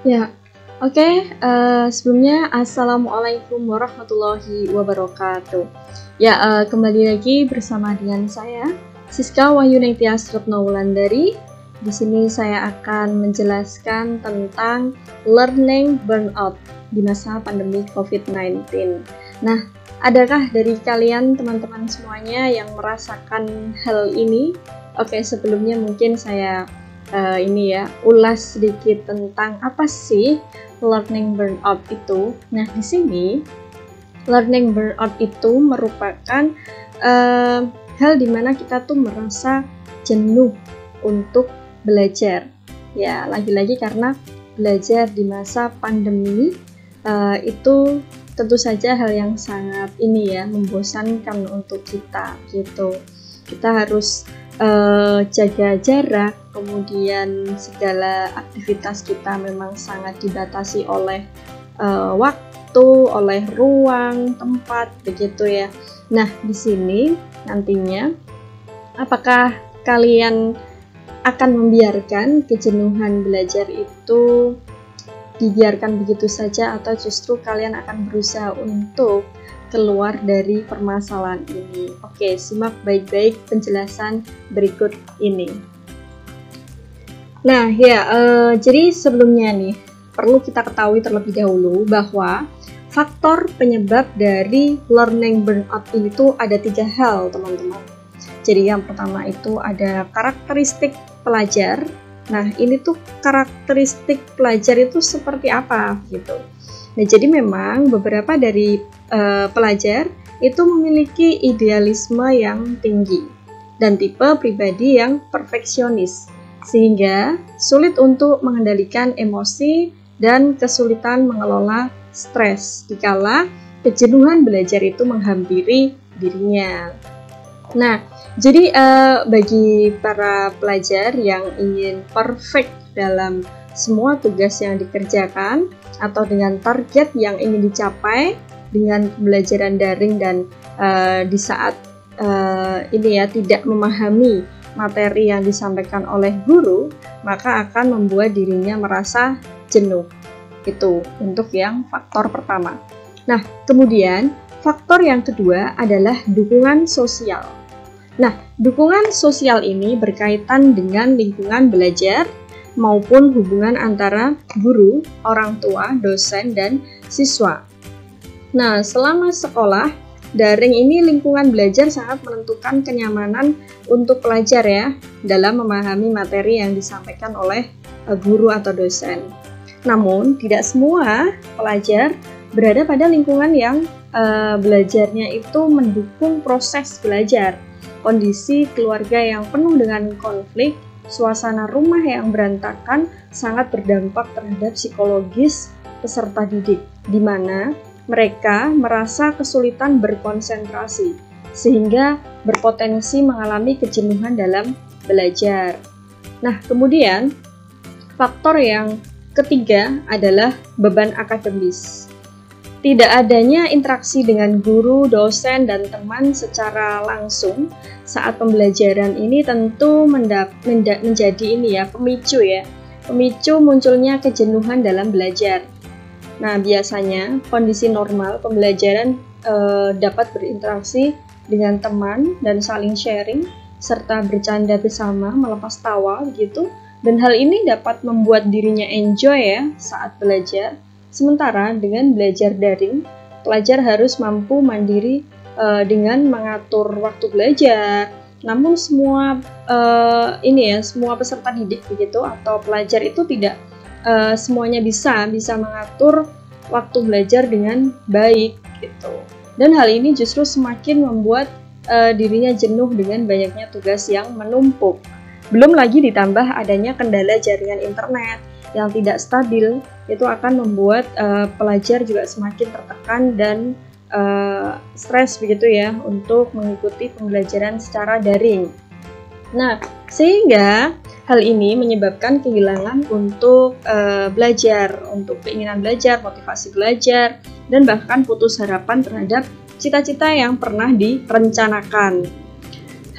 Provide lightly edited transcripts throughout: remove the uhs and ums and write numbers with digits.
Ya, oke. Sebelumnya Assalamualaikum warahmatullahi wabarakatuh. Ya, kembali lagi bersama dengan saya, Siska Wahyuningtyas Retnowulandari. Di sini saya akan menjelaskan tentang learning burnout di masa pandemi COVID-19. Nah, adakah dari kalian teman-teman semuanya yang merasakan hal ini? Oke, sebelumnya mungkin saya ulas sedikit tentang apa sih learning burnout itu. Nah, di sini learning burnout itu merupakan hal dimana kita tuh merasa jenuh untuk belajar. Ya, lagi-lagi karena belajar di masa pandemi itu tentu saja hal yang sangat membosankan untuk kita gitu. Kita harus jaga jarak, kemudian segala aktivitas kita memang sangat dibatasi oleh waktu, oleh ruang, tempat, begitu ya. Nah, di sini nantinya apakah kalian akan membiarkan kejenuhan belajar itu dibiarkan begitu saja, atau justru kalian akan berusaha untuk keluar dari permasalahan ini? Oke, simak baik-baik penjelasan berikut ini. Nah, jadi sebelumnya nih, perlu kita ketahui terlebih dahulu bahwa faktor penyebab dari learning burnout ini tuh ada 3 hal, teman-teman. Jadi yang pertama itu ada karakteristik pelajar. Nah, ini tuh karakteristik pelajar itu seperti apa gitu. Nah, jadi memang beberapa dari pelajar itu memiliki idealisme yang tinggi dan tipe pribadi yang perfeksionis, sehingga sulit untuk mengendalikan emosi dan kesulitan mengelola stres dikala kejenuhan belajar itu menghampiri dirinya. Nah, jadi bagi para pelajar yang ingin perfect dalam semua tugas yang dikerjakan atau dengan target yang ingin dicapai dengan pembelajaran daring dan di saat tidak memahami materi yang disampaikan oleh guru, maka akan membuat dirinya merasa jenuh. Itu untuk yang faktor pertama. Nah, kemudian faktor yang kedua adalah dukungan sosial. Nah, dukungan sosial ini berkaitan dengan lingkungan belajar maupun hubungan antara guru, orang tua, dosen, dan siswa. Nah, selama sekolah daring ini lingkungan belajar sangat menentukan kenyamanan untuk pelajar ya dalam memahami materi yang disampaikan oleh guru atau dosen. Namun, tidak semua pelajar berada pada lingkungan yang belajarnya itu mendukung proses belajar. Kondisi keluarga yang penuh dengan konflik, suasana rumah yang berantakan sangat berdampak terhadap psikologis peserta didik, di mana mereka merasa kesulitan berkonsentrasi, sehingga berpotensi mengalami kejenuhan dalam belajar. Nah, kemudian faktor yang ketiga adalah beban akademis. Tidak adanya interaksi dengan guru, dosen, dan teman secara langsung saat pembelajaran ini tentu menjadi pemicu munculnya kejenuhan dalam belajar. Nah, biasanya kondisi normal pembelajaran dapat berinteraksi dengan teman dan saling sharing serta bercanda bersama, melepas tawa gitu. Dan hal ini dapat membuat dirinya enjoy ya saat belajar. Sementara dengan belajar daring, pelajar harus mampu mandiri dengan mengatur waktu belajar. Namun semua peserta didik begitu atau pelajar itu tidak semuanya bisa mengatur waktu belajar dengan baik gitu. Dan hal ini justru semakin membuat dirinya jenuh dengan banyaknya tugas yang menumpuk. Belum lagi ditambah adanya kendala jaringan internet yang tidak stabil, itu akan membuat pelajar juga semakin tertekan dan stres begitu ya untuk mengikuti pembelajaran secara daring. Nah, sehingga hal ini menyebabkan kehilangan untuk belajar, untuk keinginan belajar, motivasi belajar, dan bahkan putus harapan terhadap cita-cita yang pernah direncanakan.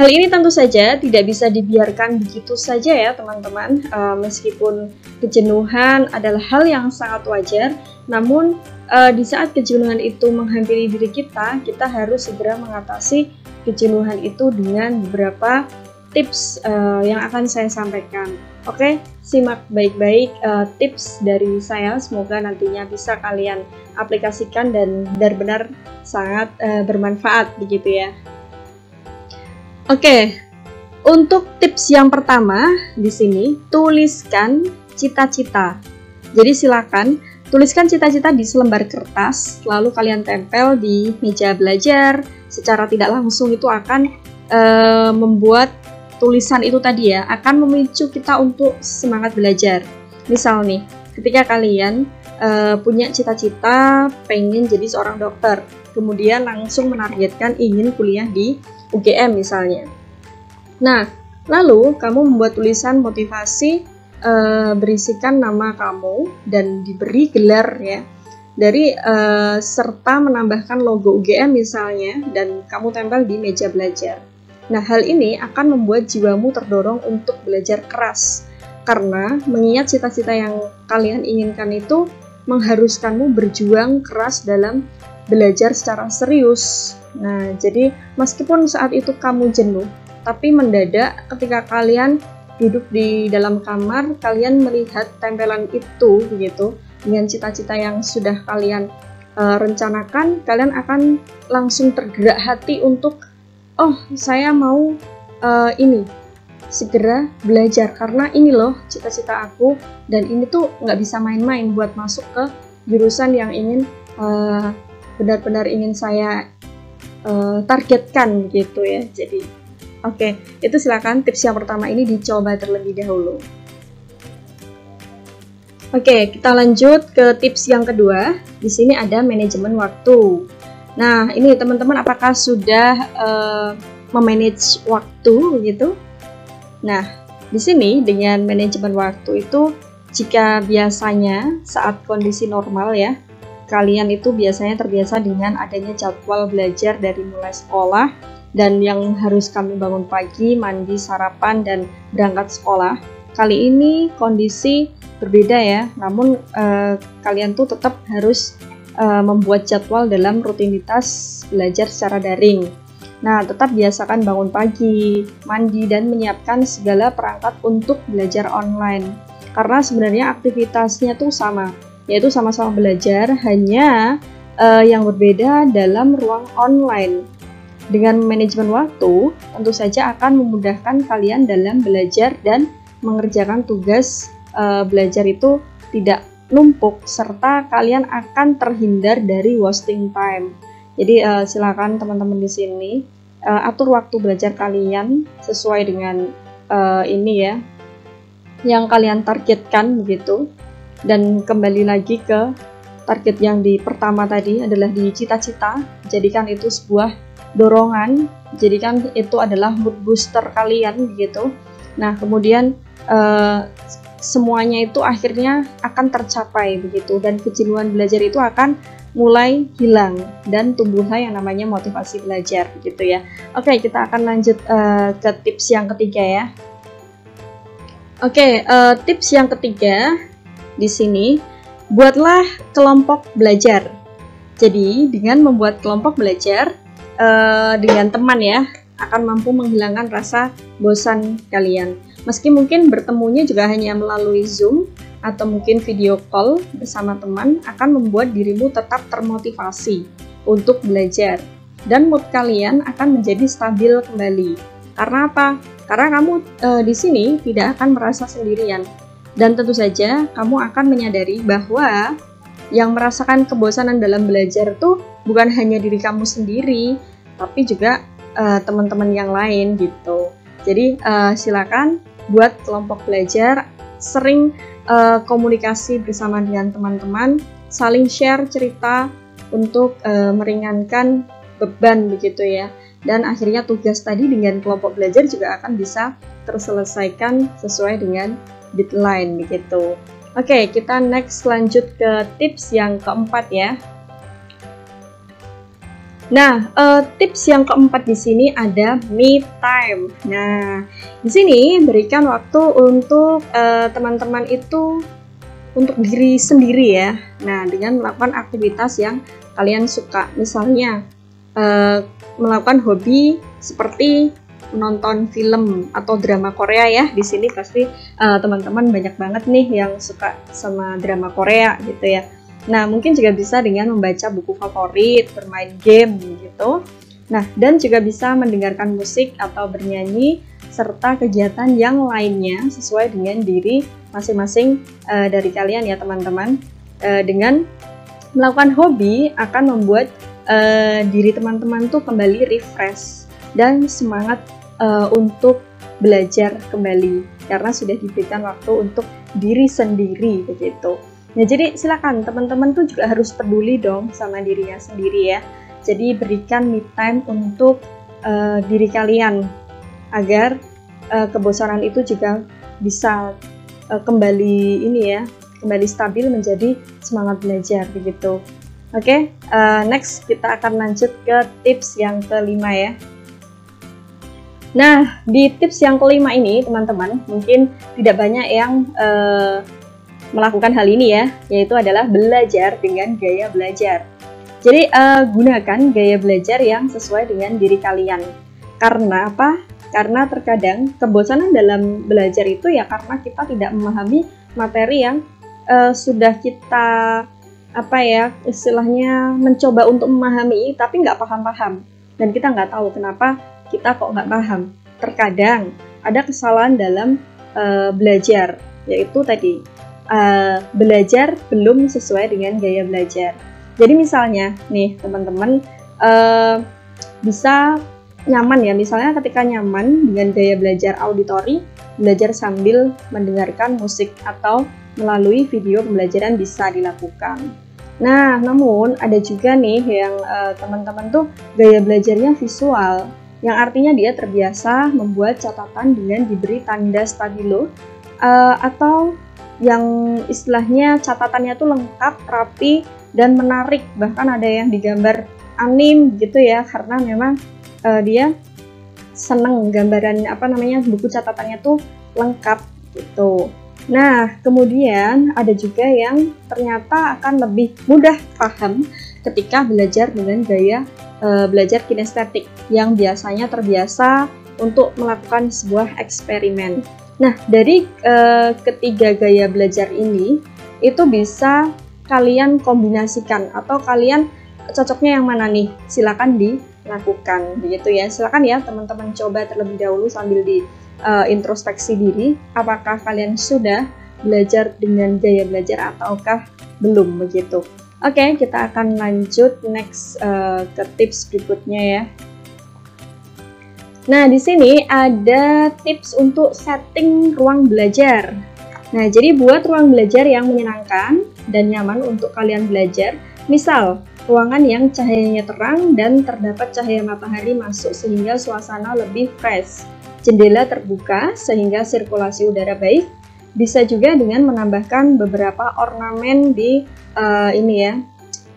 Hal ini tentu saja tidak bisa dibiarkan begitu saja ya teman-teman. Meskipun kejenuhan adalah hal yang sangat wajar, namun di saat kejenuhan itu menghampiri diri kita, kita harus segera mengatasi kejenuhan itu dengan beberapa tips yang akan saya sampaikan. Oke, simak baik-baik tips dari saya, semoga nantinya bisa kalian aplikasikan dan benar-benar sangat bermanfaat begitu ya. Oke, untuk tips yang pertama di sini, tuliskan cita-cita. Jadi silakan tuliskan cita-cita di selembar kertas, lalu kalian tempel di meja belajar. Secara tidak langsung itu akan membuat tulisan itu tadi ya, akan memicu kita untuk semangat belajar. Misal nih, ketika kalian punya cita-cita pengen jadi seorang dokter, kemudian langsung menargetkan ingin kuliah di UGM misalnya. Nah, lalu kamu membuat tulisan motivasi berisikan nama kamu dan diberi gelar ya, dari serta menambahkan logo UGM misalnya, dan kamu tempel di meja belajar. Nah, hal ini akan membuat jiwamu terdorong untuk belajar keras, karena mengingat cita-cita yang kalian inginkan itu mengharuskanmu berjuang keras dalam belajar secara serius. Nah, jadi meskipun saat itu kamu jenuh, tapi mendadak ketika kalian duduk di dalam kamar, kalian melihat tempelan itu begitu, dengan cita-cita yang sudah kalian rencanakan, kalian akan langsung tergerak hati untuk, oh saya mau ini, segera belajar, karena ini loh cita-cita aku, dan ini tuh nggak bisa main-main buat masuk ke jurusan yang ingin benar-benar ingin saya targetkan gitu ya. Jadi oke, itu silakan tips yang pertama ini dicoba terlebih dahulu. Oke, kita lanjut ke tips yang kedua. Di sini ada manajemen waktu. Nah, ini teman-teman apakah sudah memanage waktu gitu? Nah, di sini dengan manajemen waktu itu, jika biasanya saat kondisi normal ya, kalian itu biasanya terbiasa dengan adanya jadwal belajar dari mulai sekolah, dan yang harus kami bangun pagi, mandi, sarapan, dan berangkat sekolah. Kali ini kondisi berbeda ya, namun kalian tuh tetap harus membuat jadwal dalam rutinitas belajar secara daring. Nah, tetap biasakan bangun pagi, mandi, dan menyiapkan segala perangkat untuk belajar online. Karena sebenarnya aktivitasnya tuh sama, yaitu sama-sama belajar, hanya yang berbeda dalam ruang online. Dengan manajemen waktu, tentu saja akan memudahkan kalian dalam belajar dan mengerjakan tugas belajar itu tidak numpuk, serta kalian akan terhindar dari wasting time. Jadi silakan teman-teman di sini atur waktu belajar kalian sesuai dengan ini ya, yang kalian targetkan begitu. Dan kembali lagi ke target yang di pertama tadi adalah di cita-cita, jadikan itu sebuah dorongan, jadikan itu adalah mood booster kalian begitu. Nah, kemudian semuanya itu akhirnya akan tercapai begitu, dan kejenuhan belajar itu akan mulai hilang dan tumbuhlah yang namanya motivasi belajar gitu ya. Oke, kita akan lanjut ke tips yang ketiga ya. Oke, tips yang ketiga di sini, buatlah kelompok belajar. Jadi dengan membuat kelompok belajar dengan teman ya, akan mampu menghilangkan rasa bosan kalian. Meski mungkin bertemunya juga hanya melalui Zoom atau mungkin video call bersama teman, akan membuat dirimu tetap termotivasi untuk belajar, dan mood kalian akan menjadi stabil kembali. Karena apa? Karena kamu di sini tidak akan merasa sendirian, dan tentu saja kamu akan menyadari bahwa yang merasakan kebosanan dalam belajar tuh bukan hanya diri kamu sendiri, tapi juga teman-teman yang lain gitu. Jadi silakan buat kelompok belajar, sering komunikasi bersama dengan teman-teman, saling share cerita untuk meringankan beban begitu ya. Dan akhirnya tugas tadi dengan kelompok belajar juga akan bisa terselesaikan sesuai dengan deadline begitu. Oke, kita next lanjut ke tips yang keempat ya. Nah, tips yang keempat di sini ada me time. Nah, di sini berikan waktu untuk teman-teman itu untuk diri sendiri ya. Nah, dengan melakukan aktivitas yang kalian suka, misalnya melakukan hobi seperti menonton film atau drama Korea ya. Di sini pasti teman-teman banyak banget nih yang suka sama drama Korea gitu ya. Nah, mungkin juga bisa dengan membaca buku favorit, bermain game gitu. Nah, dan juga bisa mendengarkan musik atau bernyanyi, serta kegiatan yang lainnya sesuai dengan diri masing-masing dari kalian ya teman-teman. Dengan melakukan hobi akan membuat diri teman-teman tuh kembali refresh dan semangat untuk belajar kembali, karena sudah diberikan waktu untuk diri sendiri begitu. Nah, jadi silakan teman-teman tuh juga harus peduli dong sama dirinya sendiri ya. Jadi berikan me time untuk diri kalian agar kebosanan itu juga bisa kembali kembali stabil menjadi semangat belajar begitu. Oke, next kita akan lanjut ke tips yang kelima ya. Nah, di tips yang kelima ini teman-teman mungkin tidak banyak yang melakukan hal ini ya, yaitu adalah belajar dengan gaya belajar. Jadi gunakan gaya belajar yang sesuai dengan diri kalian. Karena apa? Karena terkadang kebosanan dalam belajar itu ya karena kita tidak memahami materi yang sudah kita istilahnya mencoba untuk memahami tapi nggak paham-paham, dan kita nggak tahu kenapa kita kok nggak paham. Terkadang ada kesalahan dalam belajar, yaitu tadi belajar belum sesuai dengan gaya belajar. Jadi misalnya nih teman-teman bisa nyaman ya, misalnya ketika nyaman dengan gaya belajar auditori, belajar sambil mendengarkan musik atau melalui video pembelajaran bisa dilakukan. Nah, namun ada juga nih yang teman-teman tuh gaya belajarnya visual, yang artinya dia terbiasa membuat catatan dengan diberi tanda stabilo atau yang istilahnya catatannya tuh lengkap, rapi, dan menarik. Bahkan ada yang digambar anim gitu ya, karena memang dia seneng gambaran buku catatannya tuh lengkap gitu. Nah, kemudian ada juga yang ternyata akan lebih mudah paham ketika belajar dengan gaya belajar kinestetik, yang biasanya terbiasa untuk melakukan sebuah eksperimen. Nah, dari ketiga gaya belajar ini, itu bisa kalian kombinasikan atau kalian cocoknya yang mana nih? Silakan dilakukan, begitu ya. Silakan ya teman-teman coba terlebih dahulu sambil di introspeksi diri, apakah kalian sudah belajar dengan gaya belajar ataukah belum begitu. Oke, kita akan lanjut next ke tips berikutnya ya. Nah, di sini ada tips untuk setting ruang belajar. Nah, jadi buat ruang belajar yang menyenangkan dan nyaman untuk kalian belajar. Misal, ruangan yang cahayanya terang dan terdapat cahaya matahari masuk sehingga suasana lebih fresh. Jendela terbuka sehingga sirkulasi udara baik. Bisa juga dengan menambahkan beberapa ornamen di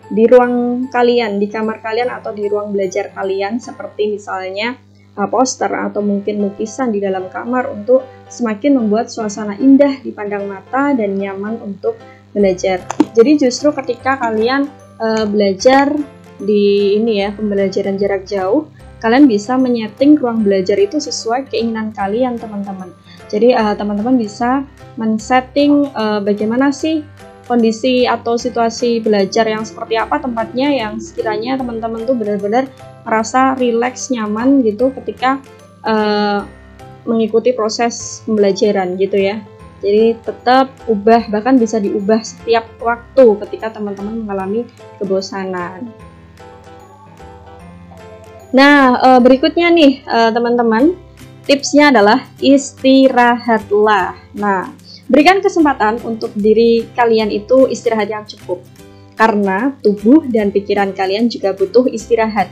di ruang kalian, di kamar kalian atau di ruang belajar kalian, seperti misalnya poster atau mungkin lukisan di dalam kamar untuk semakin membuat suasana indah dipandang mata dan nyaman untuk belajar. Jadi justru ketika kalian belajar di pembelajaran jarak jauh, kalian bisa menyeting ruang belajar itu sesuai keinginan kalian teman-teman. Jadi teman-teman bisa men-setting bagaimana sih kondisi atau situasi belajar yang seperti apa tempatnya yang sekiranya teman-teman tuh benar-benar merasa rileks, nyaman gitu ketika mengikuti proses pembelajaran gitu ya. Jadi tetap ubah, bahkan bisa diubah setiap waktu ketika teman-teman mengalami kebosanan. Nah, berikutnya nih teman-teman, tipsnya adalah istirahatlah. Nah, berikan kesempatan untuk diri kalian itu istirahat yang cukup, karena tubuh dan pikiran kalian juga butuh istirahat.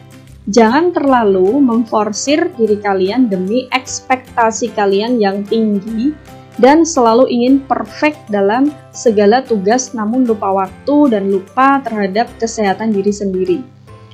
Jangan terlalu memforsir diri kalian demi ekspektasi kalian yang tinggi dan selalu ingin perfect dalam segala tugas, namun lupa waktu dan lupa terhadap kesehatan diri sendiri.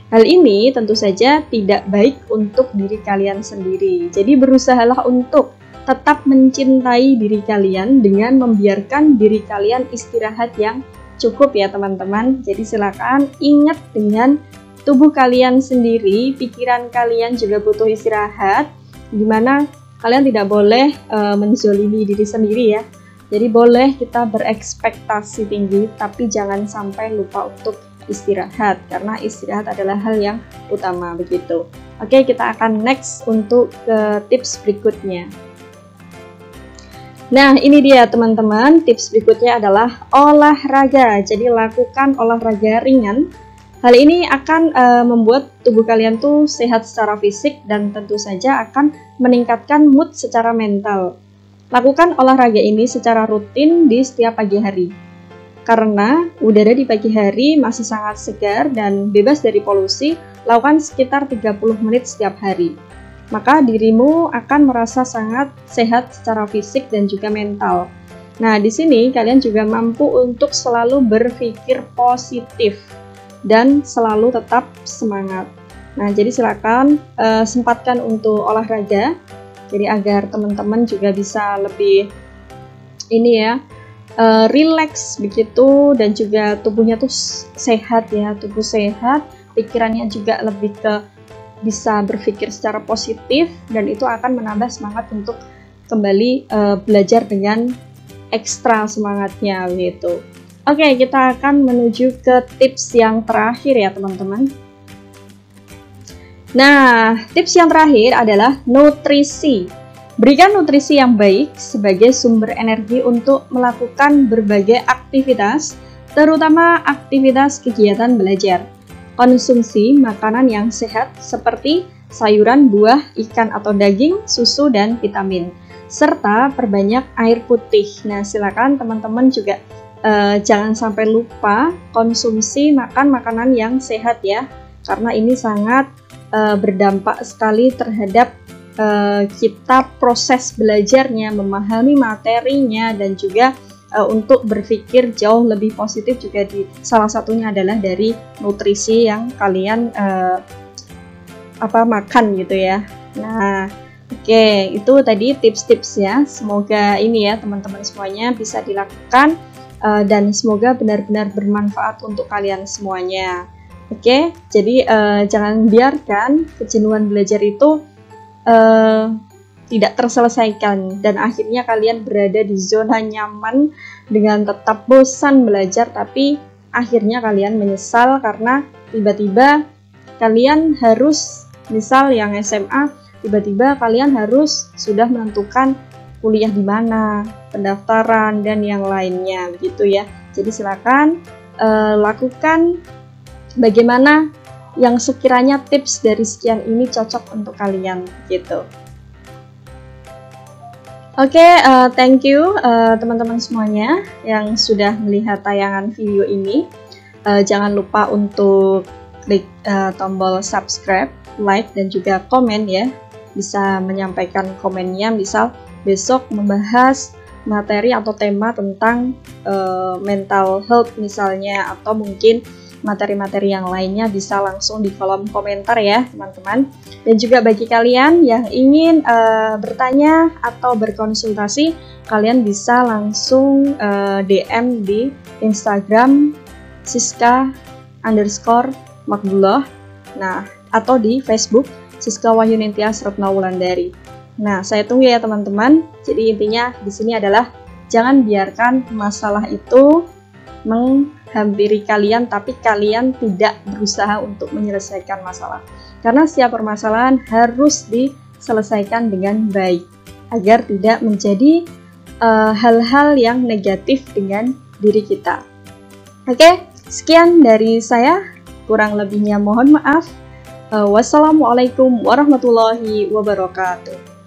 Hal ini tentu saja tidak baik untuk diri kalian sendiri. Jadi berusahalah untuk tetap mencintai diri kalian dengan membiarkan diri kalian istirahat yang cukup ya teman-teman. Jadi silakan ingat dengan tubuh kalian sendiri, pikiran kalian juga butuh istirahat, dimana kalian tidak boleh menzolimi diri sendiri ya. Jadi boleh kita berekspektasi tinggi, tapi jangan sampai lupa untuk istirahat, karena istirahat adalah hal yang utama begitu. Oke, kita akan next untuk ke tips berikutnya. Nah, ini dia teman-teman, tips berikutnya adalah olahraga. Jadi lakukan olahraga ringan. Hal ini akan membuat tubuh kalian tuh sehat secara fisik dan tentu saja akan meningkatkan mood secara mental. Lakukan olahraga ini secara rutin di setiap pagi hari. Karena udara di pagi hari masih sangat segar dan bebas dari polusi, lakukan sekitar 30 menit setiap hari. Maka dirimu akan merasa sangat sehat secara fisik dan juga mental. Nah, di sini kalian juga mampu untuk selalu berpikir positif dan selalu tetap semangat. Nah, jadi silakan sempatkan untuk olahraga. Jadi agar teman-teman juga bisa lebih relax begitu, dan juga tubuhnya tuh sehat ya, tubuh sehat, pikirannya juga lebih ke bisa berpikir secara positif, dan itu akan menambah semangat untuk kembali belajar dengan ekstra semangatnya gitu. Oke, kita akan menuju ke tips yang terakhir ya teman-teman. Nah, tips yang terakhir adalah nutrisi. Berikan nutrisi yang baik sebagai sumber energi untuk melakukan berbagai aktivitas, terutama aktivitas kegiatan belajar. Konsumsi makanan yang sehat seperti sayuran, buah, ikan atau daging, susu, dan vitamin. Serta perbanyak air putih. Nah, silakan teman-teman juga jangan sampai lupa konsumsi makanan yang sehat ya. Karena ini sangat berdampak sekali terhadap kita proses belajarnya, memahami materinya, dan juga untuk berpikir jauh lebih positif juga salah satunya adalah dari nutrisi yang kalian makan gitu ya. Nah, oke, itu tadi tips-tips ya. Semoga ini ya teman-teman semuanya bisa dilakukan dan semoga benar-benar bermanfaat untuk kalian semuanya. Oke, jadi jangan biarkan kejenuhan belajar itu tidak terselesaikan dan akhirnya kalian berada di zona nyaman dengan tetap bosan belajar, tapi akhirnya kalian menyesal karena tiba-tiba kalian harus, misal yang SMA, tiba-tiba kalian harus sudah menentukan kuliah di mana, pendaftaran, dan yang lainnya begitu ya. Jadi silakan lakukan bagaimana yang sekiranya tips dari sekian ini cocok untuk kalian gitu. Oke, thank you teman-teman semuanya yang sudah melihat tayangan video ini. Jangan lupa untuk klik tombol subscribe, like, dan juga komen ya. Bisa menyampaikan komennya, misal besok membahas materi atau tema tentang mental health misalnya, atau mungkin materi-materi yang lainnya bisa langsung di kolom komentar ya teman-teman. Dan juga bagi kalian yang ingin bertanya atau berkonsultasi, kalian bisa langsung DM di Instagram Siska_Makbullah, nah, atau di Facebook Siska Wahyuningtyas Retnawulandari. Nah, saya tunggu ya teman-teman. Jadi intinya di sini adalah jangan biarkan masalah itu menghampiri kalian, tapi kalian tidak berusaha untuk menyelesaikan masalah. Karena setiap permasalahan harus diselesaikan dengan baik, agar tidak menjadi hal-hal yang negatif dengan diri kita. Oke, sekian dari saya. Kurang lebihnya mohon maaf. Wassalamualaikum warahmatullahi wabarakatuh.